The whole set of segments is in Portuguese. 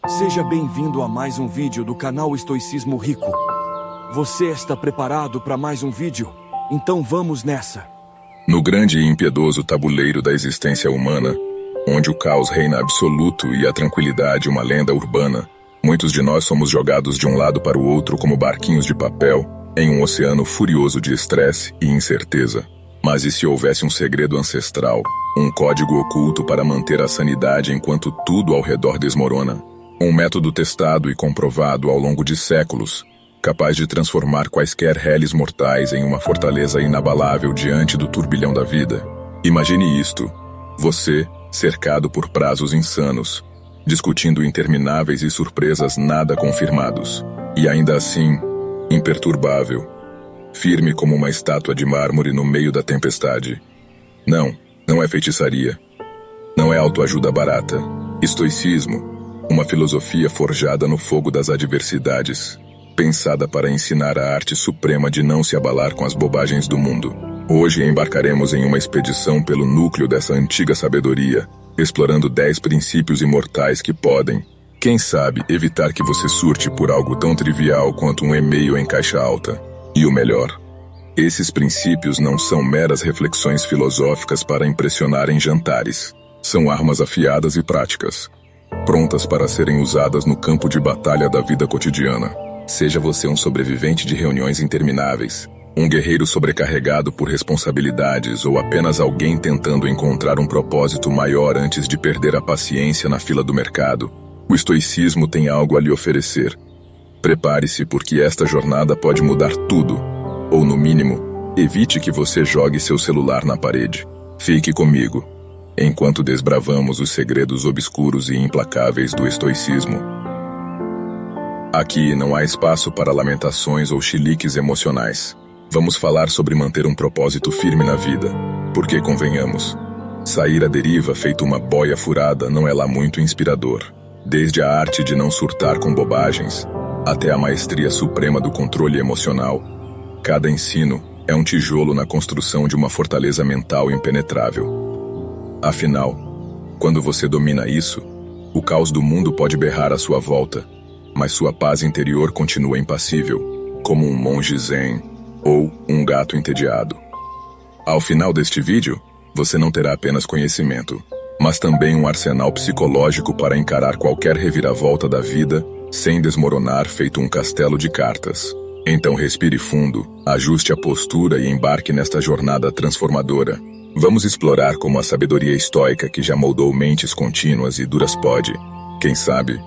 Seja bem-vindo a mais um vídeo do canal Estoicismo Rico. Você está preparado para mais um vídeo? Então vamos nessa! No grande e impiedoso tabuleiro da existência humana, onde o caos reina absoluto e a tranquilidade uma lenda urbana, muitos de nós somos jogados de um lado para o outro como barquinhos de papel, em um oceano furioso de estresse e incerteza. Mas e se houvesse um segredo ancestral, um código oculto para manter a sanidade enquanto tudo ao redor desmorona? Um método testado e comprovado ao longo de séculos, capaz de transformar quaisquer réis mortais em uma fortaleza inabalável diante do turbilhão da vida. Imagine isto, você, cercado por prazos insanos, discutindo intermináveis e surpresas nada confirmados, e ainda assim, imperturbável, firme como uma estátua de mármore no meio da tempestade. Não é feitiçaria. Não é autoajuda barata. Estoicismo, uma filosofia forjada no fogo das adversidades, pensada para ensinar a arte suprema de não se abalar com as bobagens do mundo. Hoje embarcaremos em uma expedição pelo núcleo dessa antiga sabedoria, explorando 10 princípios imortais que podem, quem sabe, evitar que você surte por algo tão trivial quanto um e-mail em caixa alta. E o melhor, esses princípios não são meras reflexões filosóficas para impressionar em jantares. São armas afiadas e práticas, prontas para serem usadas no campo de batalha da vida cotidiana. Seja você um sobrevivente de reuniões intermináveis, um guerreiro sobrecarregado por responsabilidades ou apenas alguém tentando encontrar um propósito maior antes de perder a paciência na fila do mercado, o estoicismo tem algo a lhe oferecer. Prepare-se porque esta jornada pode mudar tudo, ou no mínimo, evite que você jogue seu celular na parede. Fique comigo, enquanto desbravamos os segredos obscuros e implacáveis do estoicismo. Aqui não há espaço para lamentações ou chiliques emocionais. Vamos falar sobre manter um propósito firme na vida, porque, convenhamos, sair à deriva feito uma boia furada não é lá muito inspirador. Desde a arte de não surtar com bobagens, até a maestria suprema do controle emocional, cada ensino é um tijolo na construção de uma fortaleza mental impenetrável. Afinal, quando você domina isso, o caos do mundo pode berrar à sua volta, mas sua paz interior continua impassível, como um monge zen ou um gato entediado. Ao final deste vídeo, você não terá apenas conhecimento, mas também um arsenal psicológico para encarar qualquer reviravolta da vida sem desmoronar feito um castelo de cartas. Então respire fundo, ajuste a postura e embarque nesta jornada transformadora. Vamos explorar como a sabedoria estoica que já moldou mentes contínuas e duras pode, quem sabe,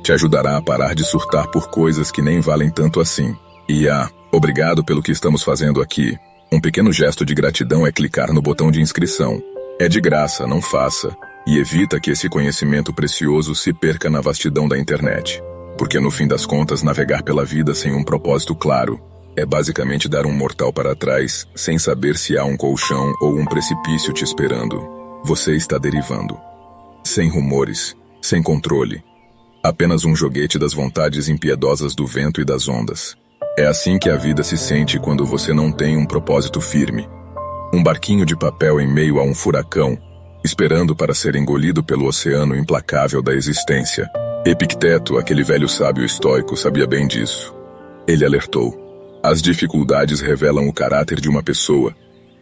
te ajudará a parar de surtar por coisas que nem valem tanto assim. E obrigado pelo que estamos fazendo aqui. Um pequeno gesto de gratidão é clicar no botão de inscrição. É de graça, não faça. E evita que esse conhecimento precioso se perca na vastidão da internet. Porque no fim das contas, navegar pela vida sem um propósito claro é basicamente dar um mortal para trás, sem saber se há um colchão ou um precipício te esperando. Você está derivando. Sem rumores, sem controle. Apenas um joguete das vontades impiedosas do vento e das ondas. É assim que a vida se sente quando você não tem um propósito firme. Um barquinho de papel em meio a um furacão, esperando para ser engolido pelo oceano implacável da existência. Epicteto, aquele velho sábio estoico, sabia bem disso. Ele alertou: as dificuldades revelam o caráter de uma pessoa,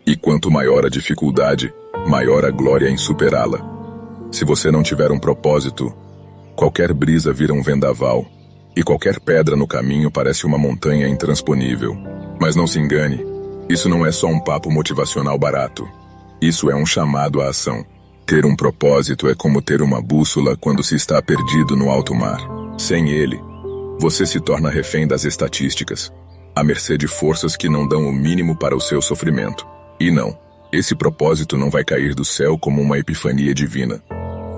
e quanto maior a dificuldade, maior a glória em superá-la. Se você não tiver um propósito, qualquer brisa vira um vendaval, e qualquer pedra no caminho parece uma montanha intransponível. Mas não se engane, isso não é só um papo motivacional barato. Isso é um chamado à ação. Ter um propósito é como ter uma bússola quando se está perdido no alto mar. Sem ele, você se torna refém das estatísticas, à mercê de forças que não dão o mínimo para o seu sofrimento. E não, esse propósito não vai cair do céu como uma epifania divina.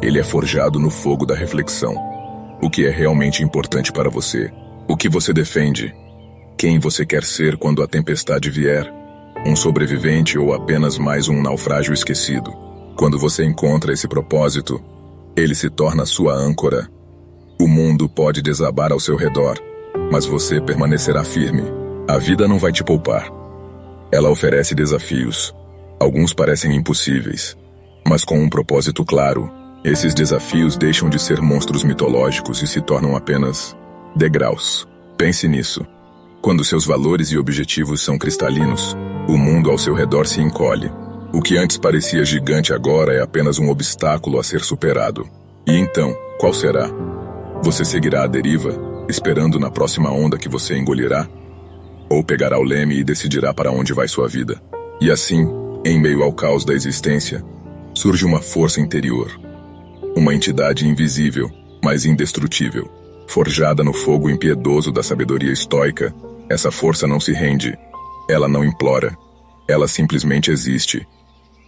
Ele é forjado no fogo da reflexão. O que é realmente importante para você? O que você defende? Quem você quer ser quando a tempestade vier? Um sobrevivente ou apenas mais um naufrágio esquecido? Quando você encontra esse propósito, ele se torna sua âncora. O mundo pode desabar ao seu redor, mas você permanecerá firme. A vida não vai te poupar. Ela oferece desafios. Alguns parecem impossíveis, mas com um propósito claro, Esses desafios deixam de ser monstros mitológicos e se tornam apenas degraus. Pense nisso. Quando seus valores e objetivos são cristalinos, o mundo ao seu redor se encolhe. O que antes parecia gigante agora é apenas um obstáculo a ser superado. E então, qual será? Você seguirá à deriva, esperando na próxima onda que você engolirá? Ou pegará o leme e decidirá para onde vai sua vida? E assim, em meio ao caos da existência, surge uma força interior. Uma entidade invisível, mas indestrutível. Forjada no fogo impiedoso da sabedoria estoica, essa força não se rende. Ela não implora. Ela simplesmente existe.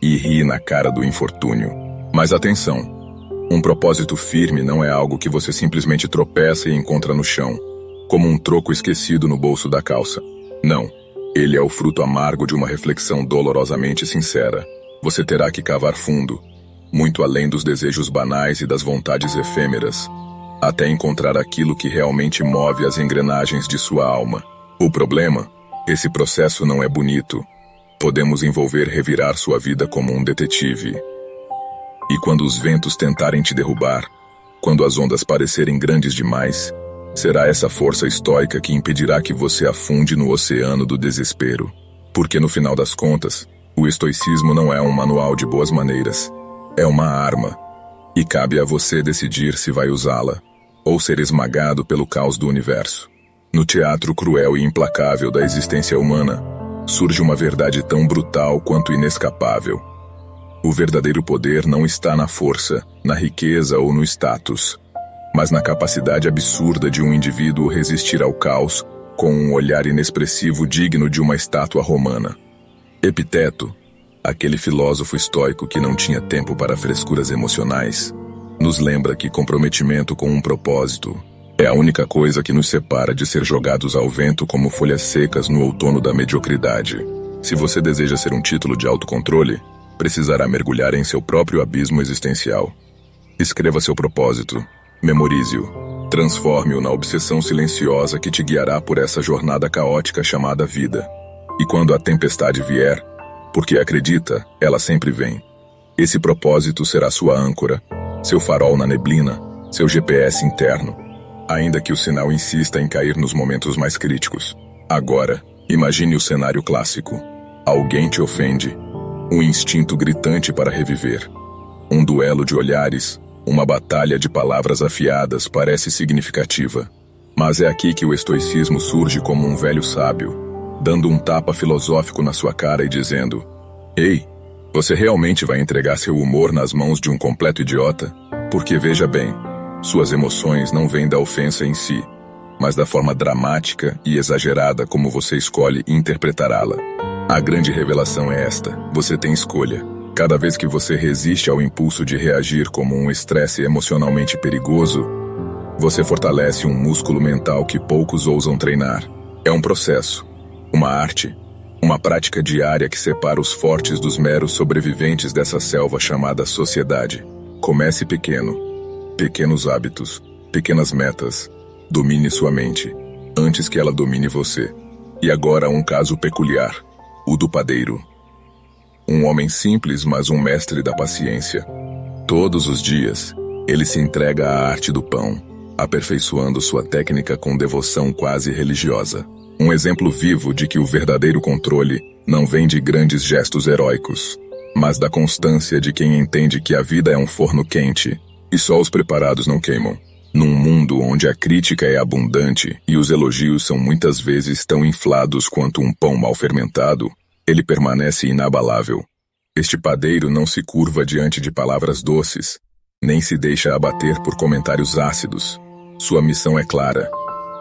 E ri na cara do infortúnio. Mas atenção! Um propósito firme não é algo que você simplesmente tropeça e encontra no chão, como um troco esquecido no bolso da calça. Não. Ele é o fruto amargo de uma reflexão dolorosamente sincera. Você terá que cavar fundo, muito além dos desejos banais e das vontades efêmeras, até encontrar aquilo que realmente move as engrenagens de sua alma. O problema? Esse processo não é bonito. Podemos envolver revirar sua vida como um detetive. E quando os ventos tentarem te derrubar, quando as ondas parecerem grandes demais, será essa força estoica que impedirá que você afunde no oceano do desespero. Porque no final das contas, o estoicismo não é um manual de boas maneiras. É uma arma. E cabe a você decidir se vai usá-la, ou ser esmagado pelo caos do universo. No teatro cruel e implacável da existência humana, surge uma verdade tão brutal quanto inescapável. O verdadeiro poder não está na força, na riqueza ou no status, mas na capacidade absurda de um indivíduo resistir ao caos com um olhar inexpressivo digno de uma estátua romana. Epiteto, aquele filósofo estoico que não tinha tempo para frescuras emocionais, nos lembra que comprometimento com um propósito é a única coisa que nos separa de ser jogados ao vento como folhas secas no outono da mediocridade. Se você deseja ser um título de autocontrole, precisará mergulhar em seu próprio abismo existencial. Escreva seu propósito, memorize-o, transforme-o na obsessão silenciosa que te guiará por essa jornada caótica chamada vida. E quando a tempestade vier, porque acredita, ela sempre vem. Esse propósito será sua âncora, seu farol na neblina, seu GPS interno, ainda que o sinal insista em cair nos momentos mais críticos. Agora, imagine o cenário clássico. Alguém te ofende, um instinto gritante para reviver. Um duelo de olhares, uma batalha de palavras afiadas parece significativa. Mas é aqui que o estoicismo surge como um velho sábio, dando um tapa filosófico na sua cara e dizendo: Ei, você realmente vai entregar seu humor nas mãos de um completo idiota? Porque veja bem, suas emoções não vêm da ofensa em si, mas da forma dramática e exagerada como você escolhe interpretá-la. A grande revelação é esta: você tem escolha. Cada vez que você resiste ao impulso de reagir como um estresse emocionalmente perigoso, você fortalece um músculo mental que poucos ousam treinar. É um processo, uma arte, uma prática diária que separa os fortes dos meros sobreviventes dessa selva chamada sociedade. Comece pequeno. Pequenos hábitos, pequenas metas. Domine sua mente, antes que ela domine você. E agora um caso peculiar, o do padeiro. Um homem simples, mas um mestre da paciência. Todos os dias, ele se entrega à arte do pão, aperfeiçoando sua técnica com devoção quase religiosa. Um exemplo vivo de que o verdadeiro controle não vem de grandes gestos heróicos, mas da constância de quem entende que a vida é um forno quente e só os preparados não queimam. Num mundo onde a crítica é abundante e os elogios são muitas vezes tão inflados quanto um pão mal fermentado, ele permanece inabalável. Este padeiro não se curva diante de palavras doces, nem se deixa abater por comentários ácidos. Sua missão é clara: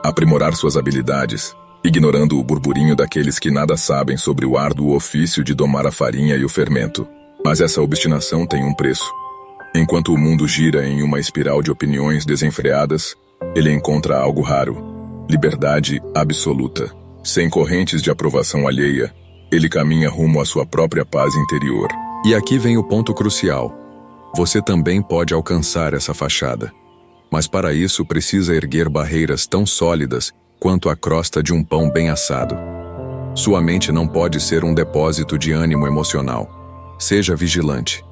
aprimorar suas habilidades, ignorando o burburinho daqueles que nada sabem sobre o árduo ofício de domar a farinha e o fermento. Mas essa obstinação tem um preço. Enquanto o mundo gira em uma espiral de opiniões desenfreadas, ele encontra algo raro: liberdade absoluta. Sem correntes de aprovação alheia, ele caminha rumo à sua própria paz interior. E aqui vem o ponto crucial. Você também pode alcançar essa fachada. Mas para isso precisa erguer barreiras tão sólidas quanto a crosta de um pão bem assado. Sua mente não pode ser um depósito de ânimo emocional. Seja vigilante.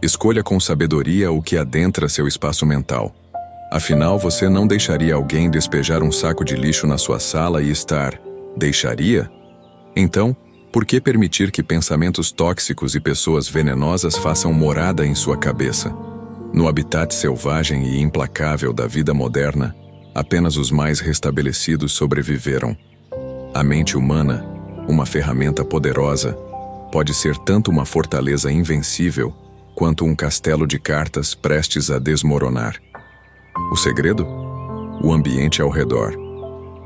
Escolha com sabedoria o que adentra seu espaço mental. Afinal, você não deixaria alguém despejar um saco de lixo na sua sala e estar... Deixaria? Então, por que permitir que pensamentos tóxicos e pessoas venenosas façam morada em sua cabeça? No habitat selvagem e implacável da vida moderna, apenas os mais restabelecidos sobreviveram. A mente humana, uma ferramenta poderosa, pode ser tanto uma fortaleza invencível quanto um castelo de cartas prestes a desmoronar. O segredo? O ambiente ao redor.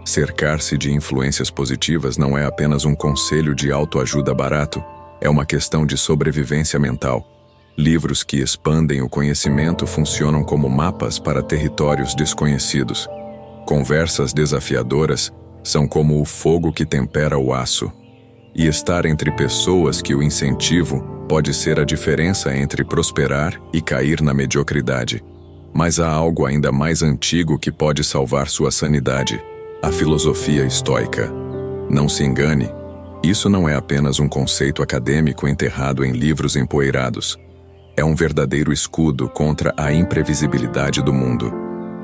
Cercar-se de influências positivas não é apenas um conselho de autoajuda barato, é uma questão de sobrevivência mental. Livros que expandem o conhecimento funcionam como mapas para territórios desconhecidos. Conversas desafiadoras são como o fogo que tempera o aço. E estar entre pessoas que o incentivam pode ser a diferença entre prosperar e cair na mediocridade. Mas há algo ainda mais antigo que pode salvar sua sanidade: a filosofia estoica. Não se engane, isso não é apenas um conceito acadêmico enterrado em livros empoeirados. É um verdadeiro escudo contra a imprevisibilidade do mundo.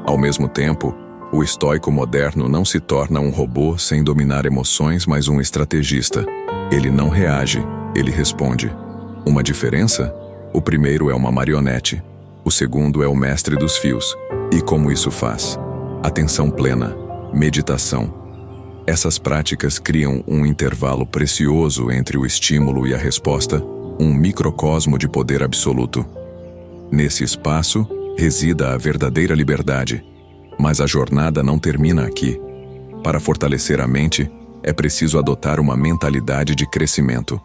Ao mesmo tempo, o estoico moderno não se torna um robô sem dominar emoções, mas um estrategista. Ele não reage, ele responde. Uma diferença? O primeiro é uma marionete. O segundo é o mestre dos fios. E como isso faz? Atenção plena, meditação. Essas práticas criam um intervalo precioso entre o estímulo e a resposta, um microcosmo de poder absoluto. Nesse espaço, resida a verdadeira liberdade. Mas a jornada não termina aqui. Para fortalecer a mente, é preciso adotar uma mentalidade de crescimento.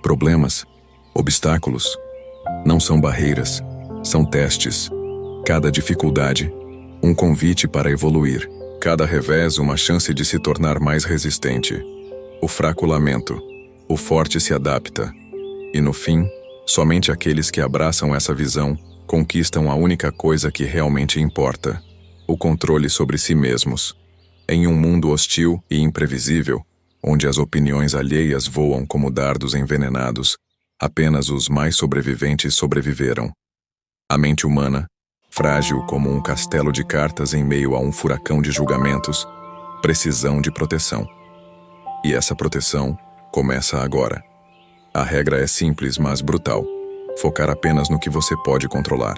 Problemas, obstáculos, não são barreiras, são testes. Cada dificuldade, um convite para evoluir. Cada revés, uma chance de se tornar mais resistente. O fraco lamenta, o forte se adapta. E no fim, somente aqueles que abraçam essa visão conquistam a única coisa que realmente importa: o controle sobre si mesmos. Em um mundo hostil e imprevisível, onde as opiniões alheias voam como dardos envenenados, apenas os mais sobreviventes sobreviveram. A mente humana, frágil como um castelo de cartas em meio a um furacão de julgamentos, precisão de proteção. E essa proteção começa agora. A regra é simples, mas brutal. Focar apenas no que você pode controlar: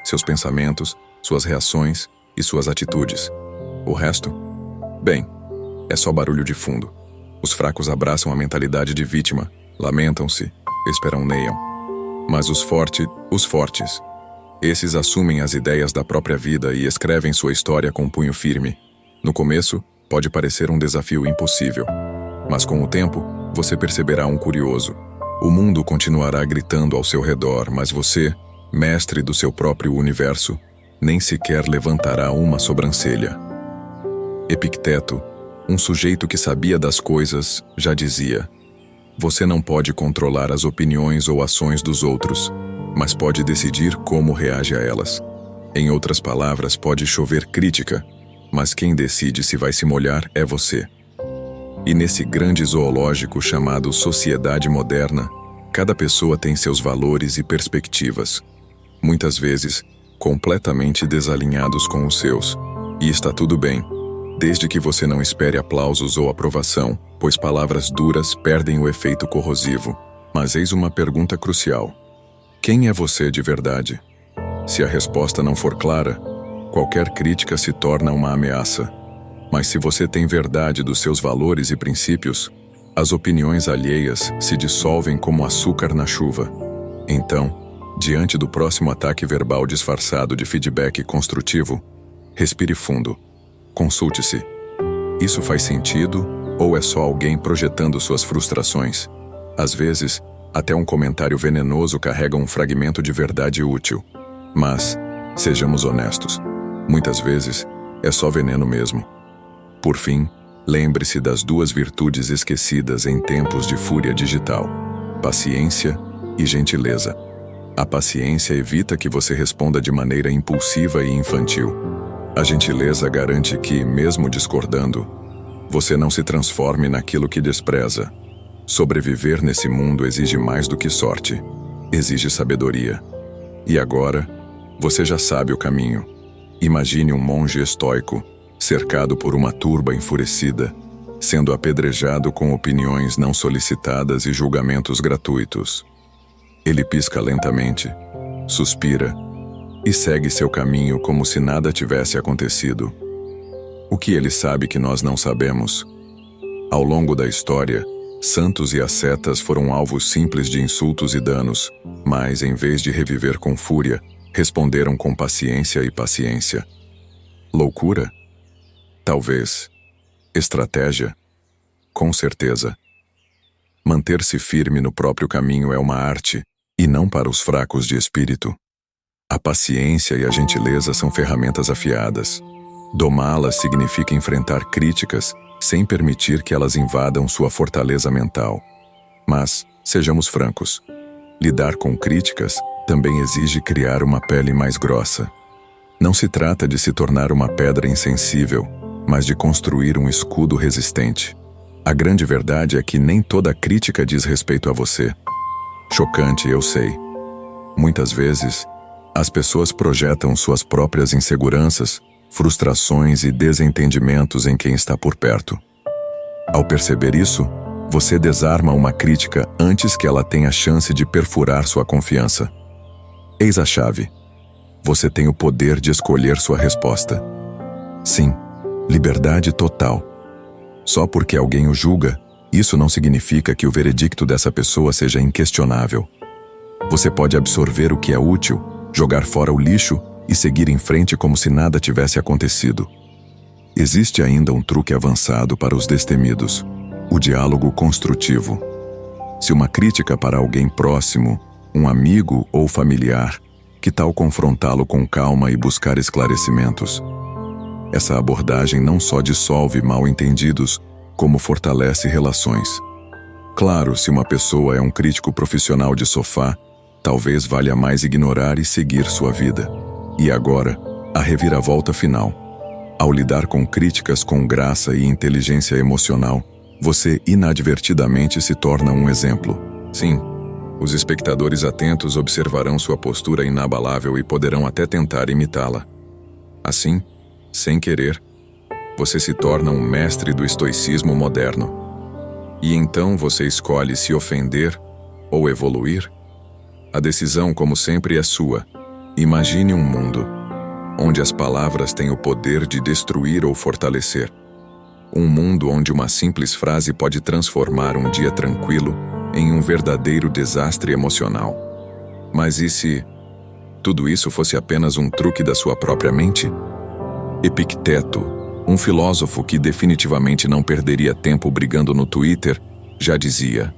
seus pensamentos, suas reações e suas atitudes. O resto? Bem, é só barulho de fundo. Os fracos abraçam a mentalidade de vítima, lamentam-se, esperoneiam. Mas os fortes, esses assumem as ideias da própria vida e escrevem sua história com um punho firme. No começo, pode parecer um desafio impossível. Mas com o tempo, você perceberá um curioso. O mundo continuará gritando ao seu redor, mas você, mestre do seu próprio universo, nem sequer levantará uma sobrancelha. Epicteto, um sujeito que sabia das coisas, já dizia: você não pode controlar as opiniões ou ações dos outros, mas pode decidir como reage a elas. Em outras palavras, pode chover crítica, mas quem decide se vai se molhar é você. E nesse grande zoológico chamado sociedade moderna, cada pessoa tem seus valores e perspectivas. Muitas vezes, completamente desalinhados com os seus. E está tudo bem, desde que você não espere aplausos ou aprovação, pois palavras duras perdem o efeito corrosivo. Mas eis uma pergunta crucial: quem é você de verdade? Se a resposta não for clara, qualquer crítica se torna uma ameaça. Mas se você tem verdade dos seus valores e princípios, as opiniões alheias se dissolvem como açúcar na chuva. Então, diante do próximo ataque verbal disfarçado de feedback construtivo, respire fundo. Consulte-se. Isso faz sentido ou é só alguém projetando suas frustrações? Às vezes, até um comentário venenoso carrega um fragmento de verdade útil. Mas, sejamos honestos, muitas vezes é só veneno mesmo. Por fim, lembre-se das duas virtudes esquecidas em tempos de fúria digital: paciência e gentileza. A paciência evita que você responda de maneira impulsiva e infantil. A gentileza garante que, mesmo discordando, você não se transforme naquilo que despreza. Sobreviver nesse mundo exige mais do que sorte. Exige sabedoria. E agora, você já sabe o caminho. Imagine um monge estoico, cercado por uma turba enfurecida, sendo apedrejado com opiniões não solicitadas e julgamentos gratuitos. Ele pisca lentamente, suspira e segue seu caminho como se nada tivesse acontecido. O que ele sabe que nós não sabemos? Ao longo da história, santos e ascetas foram alvos simples de insultos e danos, mas, em vez de reviver com fúria, responderam com paciência e paciência. Loucura? Talvez. Estratégia? Com certeza. Manter-se firme no próprio caminho é uma arte, e não para os fracos de espírito. A paciência e a gentileza são ferramentas afiadas. Domá-las significa enfrentar críticas sem permitir que elas invadam sua fortaleza mental. Mas, sejamos francos, lidar com críticas também exige criar uma pele mais grossa. Não se trata de se tornar uma pedra insensível, mas de construir um escudo resistente. A grande verdade é que nem toda crítica diz respeito a você. Chocante, eu sei. Muitas vezes, as pessoas projetam suas próprias inseguranças, frustrações e desentendimentos em quem está por perto. Ao perceber isso, você desarma uma crítica antes que ela tenha chance de perfurar sua confiança. Eis a chave. Você tem o poder de escolher sua resposta. Sim, liberdade total. Só porque alguém o julga, isso não significa que o veredicto dessa pessoa seja inquestionável. Você pode absorver o que é útil, jogar fora o lixo e seguir em frente como se nada tivesse acontecido. Existe ainda um truque avançado para os destemidos: o diálogo construtivo. Se uma crítica para alguém próximo, um amigo ou familiar, que tal confrontá-lo com calma e buscar esclarecimentos? Essa abordagem não só dissolve mal-entendidos, como fortalece relações. Claro, se uma pessoa é um crítico profissional de sofá, talvez valha mais ignorar e seguir sua vida. E agora, a reviravolta final. Ao lidar com críticas com graça e inteligência emocional, você inadvertidamente se torna um exemplo. Sim, os espectadores atentos observarão sua postura inabalável e poderão até tentar imitá-la. Assim, sem querer, você se torna um mestre do estoicismo moderno. E então você escolhe se ofender ou evoluir? A decisão, como sempre, é sua. Imagine um mundo onde as palavras têm o poder de destruir ou fortalecer. Um mundo onde uma simples frase pode transformar um dia tranquilo em um verdadeiro desastre emocional. Mas e se tudo isso fosse apenas um truque da sua própria mente? Epicteto, um filósofo que definitivamente não perderia tempo brigando no Twitter, já dizia: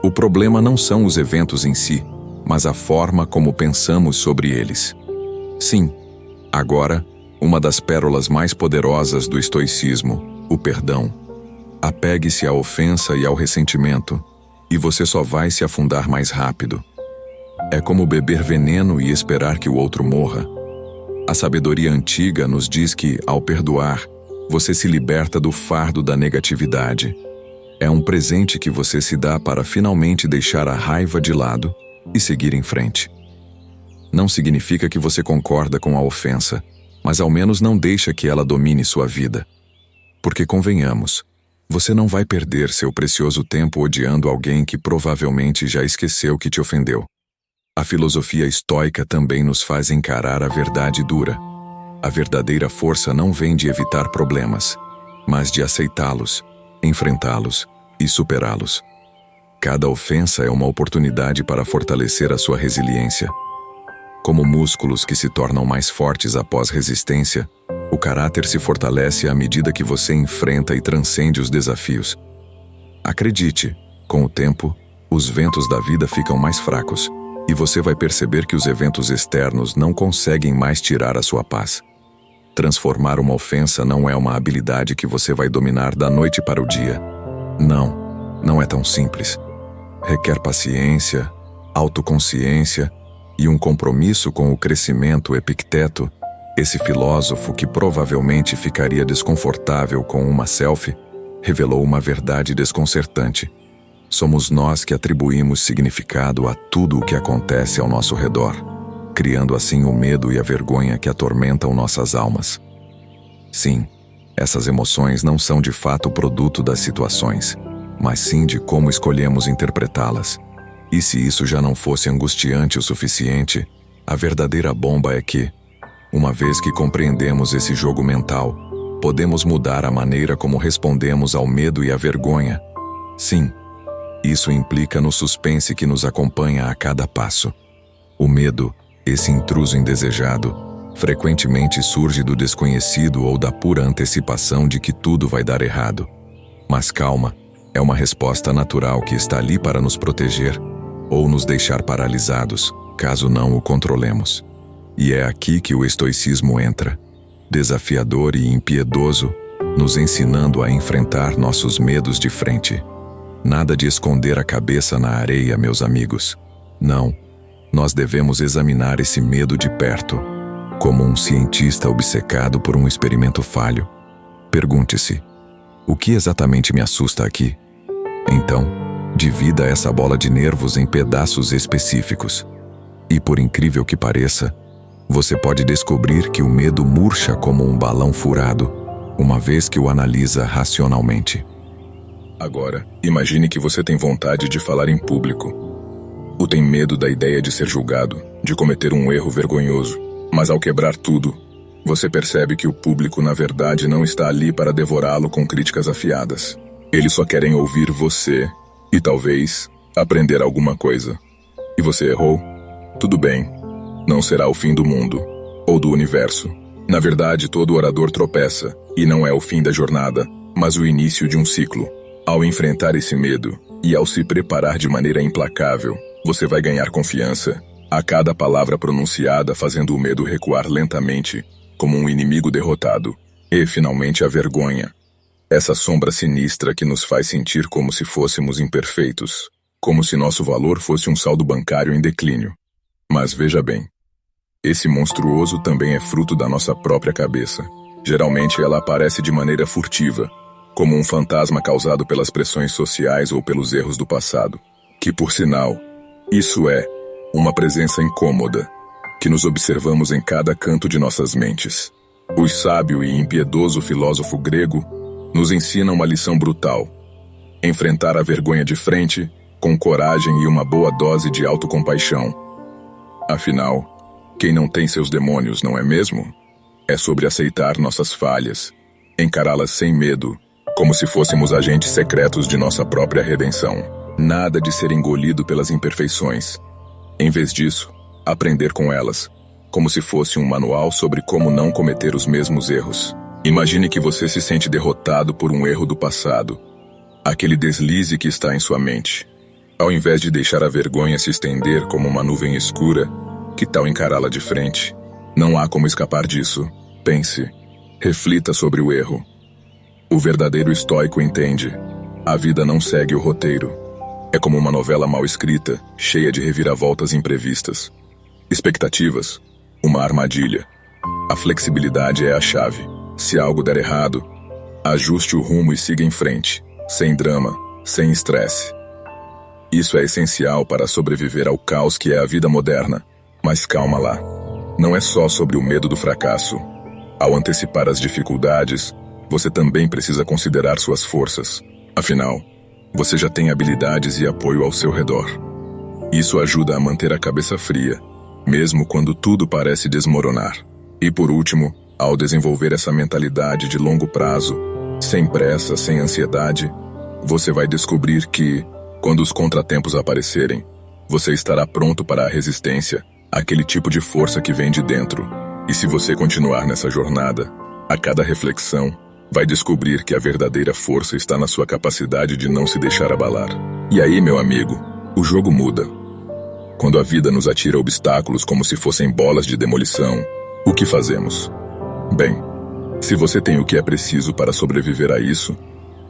o problema não são os eventos em si, mas a forma como pensamos sobre eles. Sim, agora, uma das pérolas mais poderosas do estoicismo, o perdão. Apegue-se à ofensa e ao ressentimento, e você só vai se afundar mais rápido. É como beber veneno e esperar que o outro morra. A sabedoria antiga nos diz que, ao perdoar, você se liberta do fardo da negatividade. É um presente que você se dá para finalmente deixar a raiva de lado e seguir em frente. Não significa que você concorda com a ofensa, mas ao menos não deixa que ela domine sua vida. Porque, convenhamos, você não vai perder seu precioso tempo odiando alguém que provavelmente já esqueceu que te ofendeu. A filosofia estoica também nos faz encarar a verdade dura. A verdadeira força não vem de evitar problemas, mas de aceitá-los, enfrentá-los e superá-los. Cada ofensa é uma oportunidade para fortalecer a sua resiliência. Como músculos que se tornam mais fortes após resistência, o caráter se fortalece à medida que você enfrenta e transcende os desafios. Acredite, com o tempo, os ventos da vida ficam mais fracos, e você vai perceber que os eventos externos não conseguem mais tirar a sua paz. Transformar uma ofensa não é uma habilidade que você vai dominar da noite para o dia. Não é tão simples. Requer paciência, autoconsciência e um compromisso com o crescimento. Epicteto, esse filósofo que provavelmente ficaria desconfortável com uma selfie, revelou uma verdade desconcertante. Somos nós que atribuímos significado a tudo o que acontece ao nosso redor. criando assim o medo e a vergonha que atormentam nossas almas. Sim, essas emoções não são de fato produto das situações, mas sim de como escolhemos interpretá-las. E se isso já não fosse angustiante o suficiente, a verdadeira bomba é que, uma vez que compreendemos esse jogo mental, podemos mudar a maneira como respondemos ao medo e à vergonha. Sim, isso implica no suspense que nos acompanha a cada passo. O medo, esse intruso indesejado, frequentemente surge do desconhecido ou da pura antecipação de que tudo vai dar errado. Mas calma, é uma resposta natural que está ali para nos proteger ou nos deixar paralisados, caso não o controlemos. E é aqui que o estoicismo entra, desafiador e impiedoso, nos ensinando a enfrentar nossos medos de frente. Nada de esconder a cabeça na areia, meus amigos. Não, nós devemos examinar esse medo de perto, como um cientista obcecado por um experimento falho. Pergunte-se: o que exatamente me assusta aqui? Então, divida essa bola de nervos em pedaços específicos. E por incrível que pareça, você pode descobrir que o medo murcha como um balão furado, uma vez que o analisa racionalmente. Agora, imagine que você tem vontade de falar em público. Ou tem medo da ideia de ser julgado, de cometer um erro vergonhoso. Mas ao quebrar tudo, você percebe que o público na verdade não está ali para devorá-lo com críticas afiadas. Eles só querem ouvir você e talvez aprender alguma coisa. E você errou? Tudo bem. Não será o fim do mundo ou do universo. Na verdade, todo orador tropeça e não é o fim da jornada, mas o início de um ciclo. Ao enfrentar esse medo e ao se preparar de maneira implacável, você vai ganhar confiança, a cada palavra pronunciada fazendo o medo recuar lentamente, como um inimigo derrotado. E, finalmente, a vergonha. Essa sombra sinistra que nos faz sentir como se fôssemos imperfeitos, como se nosso valor fosse um saldo bancário em declínio. Mas veja bem, esse monstruoso também é fruto da nossa própria cabeça. Geralmente ela aparece de maneira furtiva, como um fantasma causado pelas pressões sociais ou pelos erros do passado, que, por sinal, isso é uma presença incômoda, que nos observamos em cada canto de nossas mentes. O sábio e impiedoso filósofo grego nos ensina uma lição brutal: enfrentar a vergonha de frente, com coragem e uma boa dose de autocompaixão. Afinal, quem não tem seus demônios, não é mesmo? É sobre aceitar nossas falhas, encará-las sem medo, como se fôssemos agentes secretos de nossa própria redenção. Nada de ser engolido pelas imperfeições. Em vez disso, aprender com elas, como se fosse um manual sobre como não cometer os mesmos erros. Imagine que você se sente derrotado por um erro do passado, aquele deslize que está em sua mente. Ao invés de deixar a vergonha se estender como uma nuvem escura, que tal encará-la de frente? Não há como escapar disso. Pense, reflita sobre o erro. O verdadeiro estoico entende: a vida não segue o roteiro. É como uma novela mal escrita, cheia de reviravoltas imprevistas. Expectativas, uma armadilha. A flexibilidade é a chave. Se algo der errado, ajuste o rumo e siga em frente, sem drama, sem estresse. Isso é essencial para sobreviver ao caos que é a vida moderna. Mas calma lá. Não é só sobre o medo do fracasso. Ao antecipar as dificuldades, você também precisa considerar suas forças. Afinal, você já tem habilidades e apoio ao seu redor. Isso ajuda a manter a cabeça fria, mesmo quando tudo parece desmoronar. E por último, ao desenvolver essa mentalidade de longo prazo, sem pressa, sem ansiedade, você vai descobrir que, quando os contratempos aparecerem, você estará pronto para a resistência, aquele tipo de força que vem de dentro. E se você continuar nessa jornada, a cada reflexão, vai descobrir que a verdadeira força está na sua capacidade de não se deixar abalar. E aí, meu amigo, o jogo muda. Quando a vida nos atira obstáculos como se fossem bolas de demolição, o que fazemos? Bem, se você tem o que é preciso para sobreviver a isso,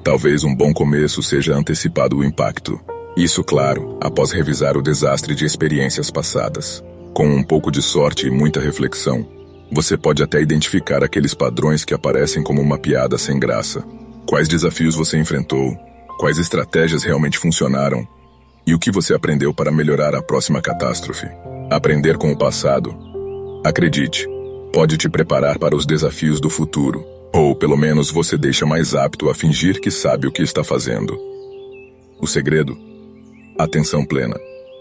talvez um bom começo seja antecipado o impacto. Isso, claro, após revisar o desastre de experiências passadas. Com um pouco de sorte e muita reflexão, você pode até identificar aqueles padrões que aparecem como uma piada sem graça. Quais desafios você enfrentou? Quais estratégias realmente funcionaram? E o que você aprendeu para melhorar a próxima catástrofe? Aprender com o passado. Acredite, pode te preparar para os desafios do futuro. Ou, pelo menos, você deixa mais apto a fingir que sabe o que está fazendo. O segredo? Atenção plena.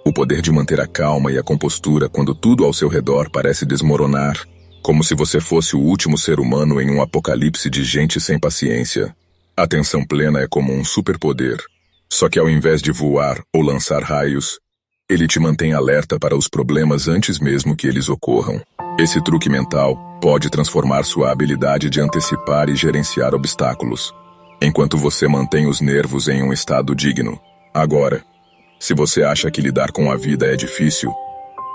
O poder de manter a calma e a compostura quando tudo ao seu redor parece desmoronar, como se você fosse o último ser humano em um apocalipse de gente sem paciência. Atenção plena é como um superpoder. Só que ao invés de voar ou lançar raios, ele te mantém alerta para os problemas antes mesmo que eles ocorram. Esse truque mental pode transformar sua habilidade de antecipar e gerenciar obstáculos, enquanto você mantém os nervos em um estado digno. Agora, se você acha que lidar com a vida é difícil,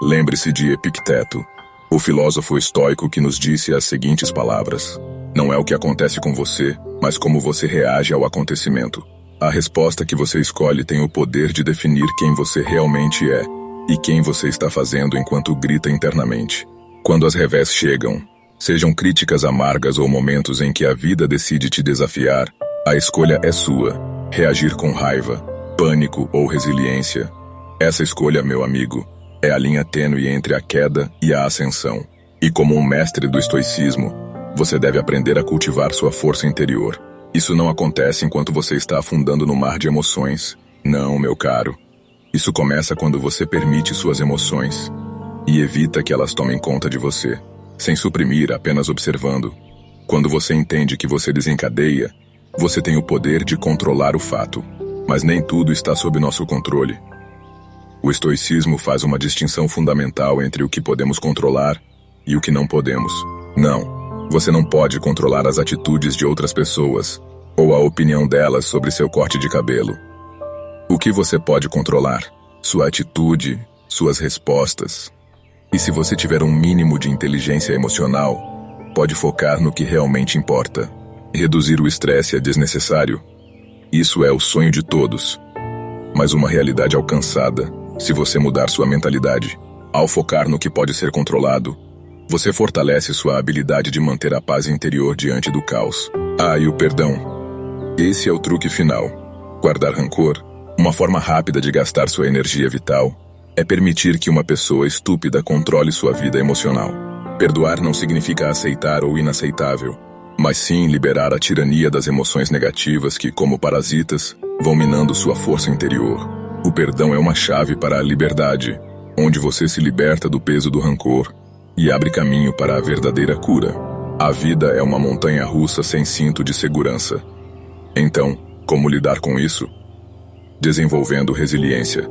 lembre-se de Epicteto, o filósofo estoico que nos disse as seguintes palavras: não é o que acontece com você, mas como você reage ao acontecimento. A resposta que você escolhe tem o poder de definir quem você realmente é e quem você está fazendo enquanto grita internamente. Quando as revés chegam, sejam críticas amargas ou momentos em que a vida decide te desafiar, a escolha é sua. Reagir com raiva, pânico ou resiliência. Essa escolha, meu amigo, é a linha tênue entre a queda e a ascensão. E como um mestre do estoicismo, você deve aprender a cultivar sua força interior. Isso não acontece enquanto você está afundando no mar de emoções. Não, meu caro. Isso começa quando você permite suas emoções e evita que elas tomem conta de você, sem suprimir, apenas observando. Quando você entende que você desencadeia, você tem o poder de controlar o fato. Mas nem tudo está sob nosso controle. O estoicismo faz uma distinção fundamental entre o que podemos controlar e o que não podemos. Não. Você não pode controlar as atitudes de outras pessoas ou a opinião delas sobre seu corte de cabelo. O que você pode controlar? Sua atitude, suas respostas. E se você tiver um mínimo de inteligência emocional, pode focar no que realmente importa. Reduzir o estresse é desnecessário. Isso é o sonho de todos. Mas uma realidade alcançada, se você mudar sua mentalidade. Ao focar no que pode ser controlado, você fortalece sua habilidade de manter a paz interior diante do caos. E o perdão. Esse é o truque final. Guardar rancor, uma forma rápida de gastar sua energia vital, é permitir que uma pessoa estúpida controle sua vida emocional. Perdoar não significa aceitar o inaceitável, mas sim liberar a tirania das emoções negativas que, como parasitas, vão minando sua força interior. O perdão é uma chave para a liberdade, onde você se liberta do peso do rancor e abre caminho para a verdadeira cura. A vida é uma montanha-russa sem cinto de segurança. Então, como lidar com isso? Desenvolvendo resiliência.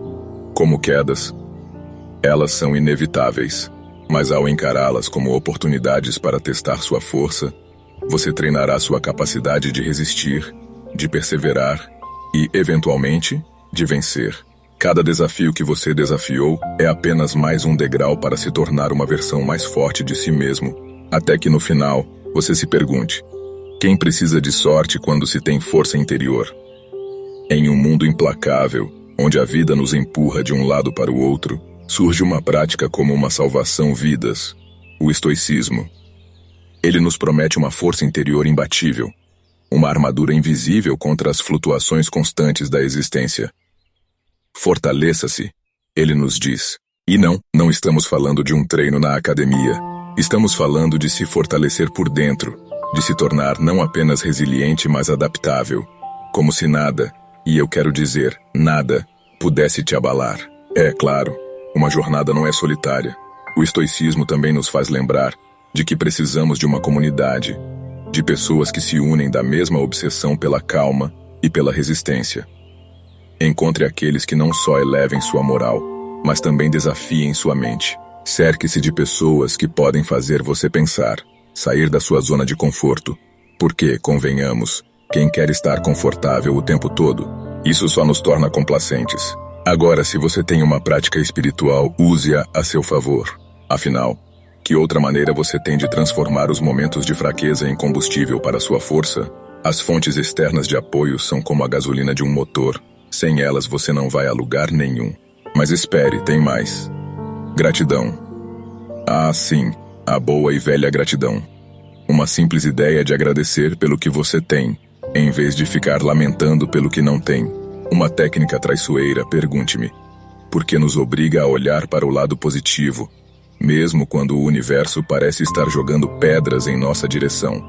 Como quedas, elas são inevitáveis, mas ao encará-las como oportunidades para testar sua força, você treinará sua capacidade de resistir, de perseverar e, eventualmente, de vencer. Cada desafio que você desafiou é apenas mais um degrau para se tornar uma versão mais forte de si mesmo, até que no final, você se pergunte: quem precisa de sorte quando se tem força interior? Em um mundo implacável, onde a vida nos empurra de um lado para o outro, surge uma prática como uma salvação-vidas, o estoicismo. Ele nos promete uma força interior imbatível, uma armadura invisível contra as flutuações constantes da existência. Fortaleça-se, ele nos diz. E não estamos falando de um treino na academia. Estamos falando de se fortalecer por dentro, de se tornar não apenas resiliente, mas adaptável. Como se nada, e eu quero dizer, nada, pudesse te abalar. É claro, uma jornada não é solitária. O estoicismo também nos faz lembrar de que precisamos de uma comunidade, de pessoas que se unem da mesma obsessão pela calma e pela resistência. Encontre aqueles que não só elevem sua moral, mas também desafiem sua mente. Cerque-se de pessoas que podem fazer você pensar, sair da sua zona de conforto. Porque, convenhamos, quem quer estar confortável o tempo todo, isso só nos torna complacentes. Agora, se você tem uma prática espiritual, use-a a seu favor. Afinal, que outra maneira você tem de transformar os momentos de fraqueza em combustível para sua força? As fontes externas de apoio são como a gasolina de um motor. Sem elas você não vai a lugar nenhum. Mas espere, tem mais. Gratidão. Sim, a boa e velha gratidão. Uma simples ideia de agradecer pelo que você tem, em vez de ficar lamentando pelo que não tem. Uma técnica traiçoeira, pergunte-me, porque nos obriga a olhar para o lado positivo, mesmo quando o universo parece estar jogando pedras em nossa direção.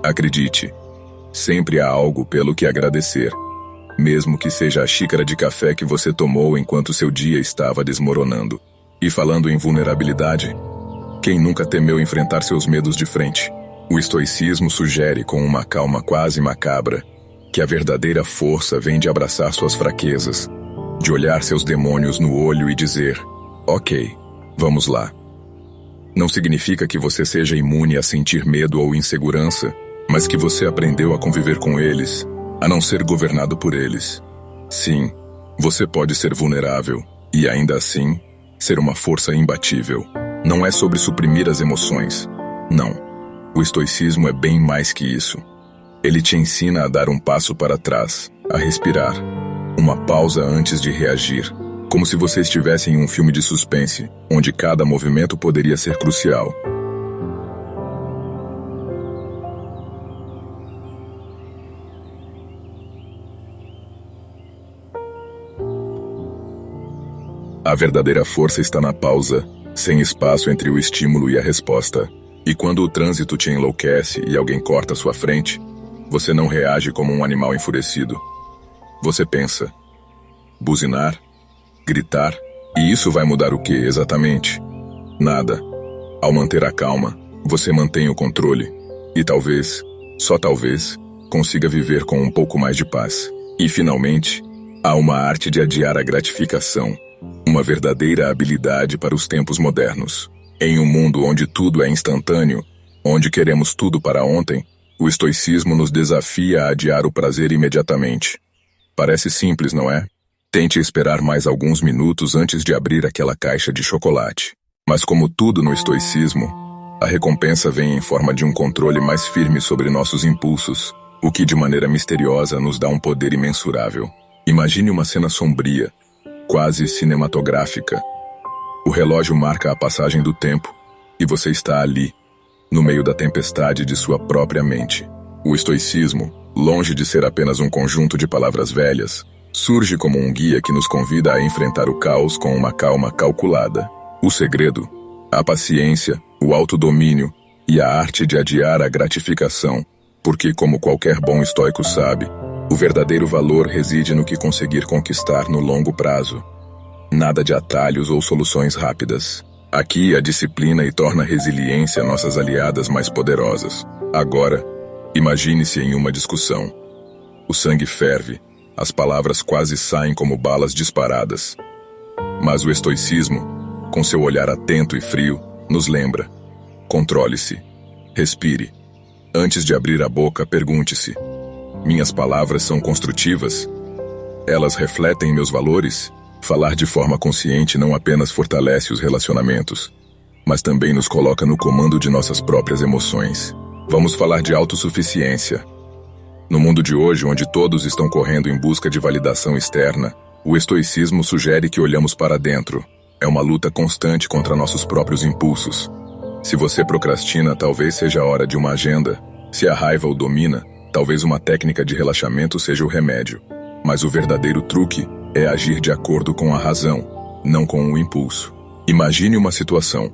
Acredite, sempre há algo pelo que agradecer, mesmo que seja a xícara de café que você tomou enquanto seu dia estava desmoronando. E falando em vulnerabilidade, quem nunca temeu enfrentar seus medos de frente? O estoicismo sugere com uma calma quase macabra que a verdadeira força vem de abraçar suas fraquezas, de olhar seus demônios no olho e dizer, ok, vamos lá. Não significa que você seja imune a sentir medo ou insegurança, mas que você aprendeu a conviver com eles, a não ser governado por eles. Sim, você pode ser vulnerável e ainda assim ser uma força imbatível. Não é sobre suprimir as emoções. Não. O estoicismo é bem mais que isso. Ele te ensina a dar um passo para trás, a respirar, uma pausa antes de reagir, como se você estivesse em um filme de suspense, onde cada movimento poderia ser crucial. A verdadeira força está na pausa, sem espaço entre o estímulo e a resposta. E quando o trânsito te enlouquece e alguém corta sua frente, você não reage como um animal enfurecido. Você pensa, buzinar, gritar, e isso vai mudar o que exatamente? Nada. Ao manter a calma, você mantém o controle e talvez, só talvez, consiga viver com um pouco mais de paz. E finalmente, há uma arte de adiar a gratificação, uma verdadeira habilidade para os tempos modernos. Em um mundo onde tudo é instantâneo, onde queremos tudo para ontem, o estoicismo nos desafia a adiar o prazer imediatamente. Parece simples, não é? Tente esperar mais alguns minutos antes de abrir aquela caixa de chocolate. Mas como tudo no estoicismo, a recompensa vem em forma de um controle mais firme sobre nossos impulsos, o que de maneira misteriosa nos dá um poder imensurável. Imagine uma cena sombria, quase cinematográfica. O relógio marca a passagem do tempo e você está ali, no meio da tempestade de sua própria mente. O estoicismo, longe de ser apenas um conjunto de palavras velhas, surge como um guia que nos convida a enfrentar o caos com uma calma calculada. O segredo, a paciência, o autodomínio e a arte de adiar a gratificação, porque, como qualquer bom estoico sabe, o verdadeiro valor reside no que conseguir conquistar no longo prazo. Nada de atalhos ou soluções rápidas. Aqui a disciplina e torna a resiliência nossas aliadas mais poderosas. Agora, imagine-se em uma discussão. O sangue ferve, as palavras quase saem como balas disparadas. Mas o estoicismo, com seu olhar atento e frio, nos lembra. Controle-se. Respire. Antes de abrir a boca, pergunte-se: minhas palavras são construtivas? Elas refletem meus valores? Falar de forma consciente não apenas fortalece os relacionamentos, mas também nos coloca no comando de nossas próprias emoções. Vamos falar de autossuficiência. No mundo de hoje, onde todos estão correndo em busca de validação externa, o estoicismo sugere que olhamos para dentro. É uma luta constante contra nossos próprios impulsos. Se você procrastina, talvez seja a hora de uma agenda. Se a raiva o domina, talvez uma técnica de relaxamento seja o remédio. Mas o verdadeiro truque é agir de acordo com a razão, não com o impulso. Imagine uma situação.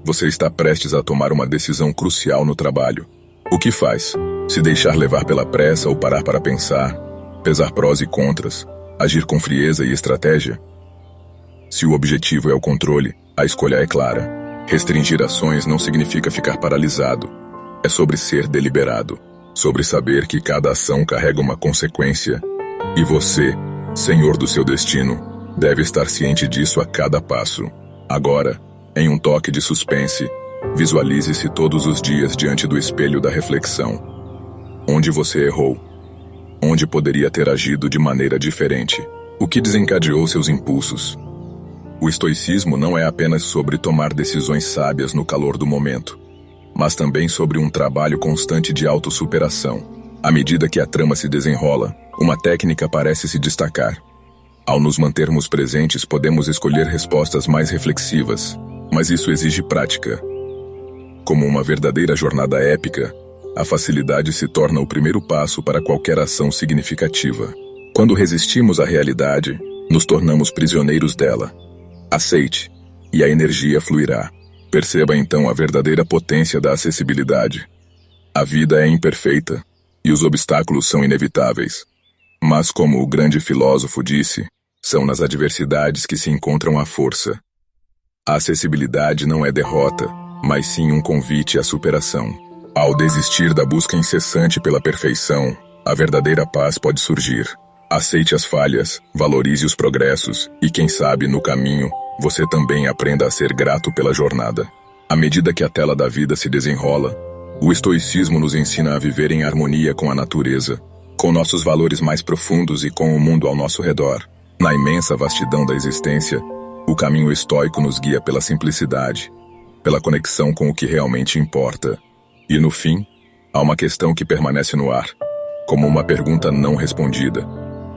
Você está prestes a tomar uma decisão crucial no trabalho. O que faz? Se deixar levar pela pressa ou parar para pensar, pesar prós e contras, agir com frieza e estratégia? Se o objetivo é o controle, a escolha é clara. Restringir ações não significa ficar paralisado. É sobre ser deliberado, sobre saber que cada ação carrega uma consequência. E você, senhor do seu destino, deve estar ciente disso a cada passo. Agora, em um toque de suspense, visualize-se todos os dias diante do espelho da reflexão. Onde você errou? Onde poderia ter agido de maneira diferente? O que desencadeou seus impulsos? O estoicismo não é apenas sobre tomar decisões sábias no calor do momento, mas também sobre um trabalho constante de autossuperação. À medida que a trama se desenrola, uma técnica parece se destacar. Ao nos mantermos presentes, podemos escolher respostas mais reflexivas, mas isso exige prática. Como uma verdadeira jornada épica, a facilidade se torna o primeiro passo para qualquer ação significativa. Quando resistimos à realidade, nos tornamos prisioneiros dela. Aceite, e a energia fluirá. Perceba então a verdadeira potência da acessibilidade. A vida é imperfeita, e os obstáculos são inevitáveis. Mas como o grande filósofo disse, são nas adversidades que se encontram a força. A acessibilidade não é derrota, mas sim um convite à superação. Ao desistir da busca incessante pela perfeição, a verdadeira paz pode surgir. Aceite as falhas, valorize os progressos e, quem sabe, no caminho, você também aprenda a ser grato pela jornada. À medida que a tela da vida se desenrola, o estoicismo nos ensina a viver em harmonia com a natureza, com nossos valores mais profundos e com o mundo ao nosso redor. Na imensa vastidão da existência, o caminho estoico nos guia pela simplicidade, pela conexão com o que realmente importa. E no fim, há uma questão que permanece no ar, como uma pergunta não respondida.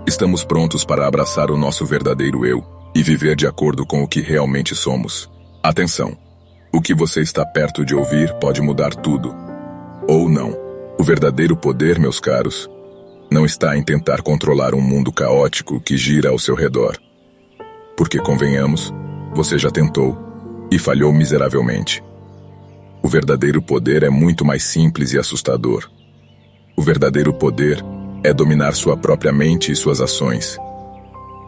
Estamos prontos para abraçar o nosso verdadeiro eu e viver de acordo com o que realmente somos. Atenção! O que você está perto de ouvir pode mudar tudo. Ou não. O verdadeiro poder, meus caros, não está em tentar controlar um mundo caótico que gira ao seu redor. Porque, convenhamos, você já tentou e falhou miseravelmente. O verdadeiro poder é muito mais simples e assustador. O verdadeiro poder é dominar sua própria mente e suas ações.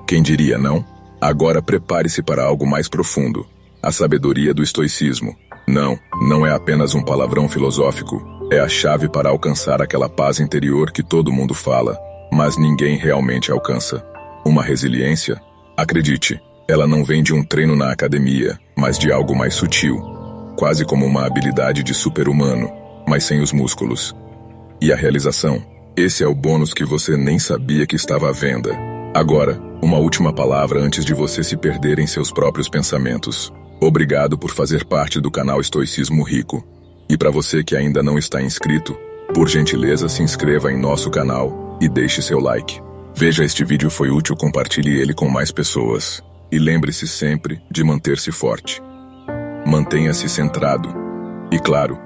Quem diria, não? Agora prepare-se para algo mais profundo. A sabedoria do estoicismo. Não é apenas um palavrão filosófico. É a chave para alcançar aquela paz interior que todo mundo fala, mas ninguém realmente alcança. Uma resiliência? Acredite, ela não vem de um treino na academia, mas de algo mais sutil. Quase como uma habilidade de super-humano, mas sem os músculos. E a realização? Esse é o bônus que você nem sabia que estava à venda. Agora, uma última palavra antes de você se perder em seus próprios pensamentos. Obrigado por fazer parte do canal Estoicismo Rico. E para você que ainda não está inscrito, por gentileza se inscreva em nosso canal e deixe seu like. Veja este vídeo foi útil, compartilhe ele com mais pessoas. E lembre-se sempre de manter-se forte. Mantenha-se centrado. E claro,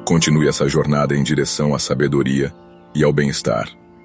continue essa jornada em direção à sabedoria e ao bem-estar.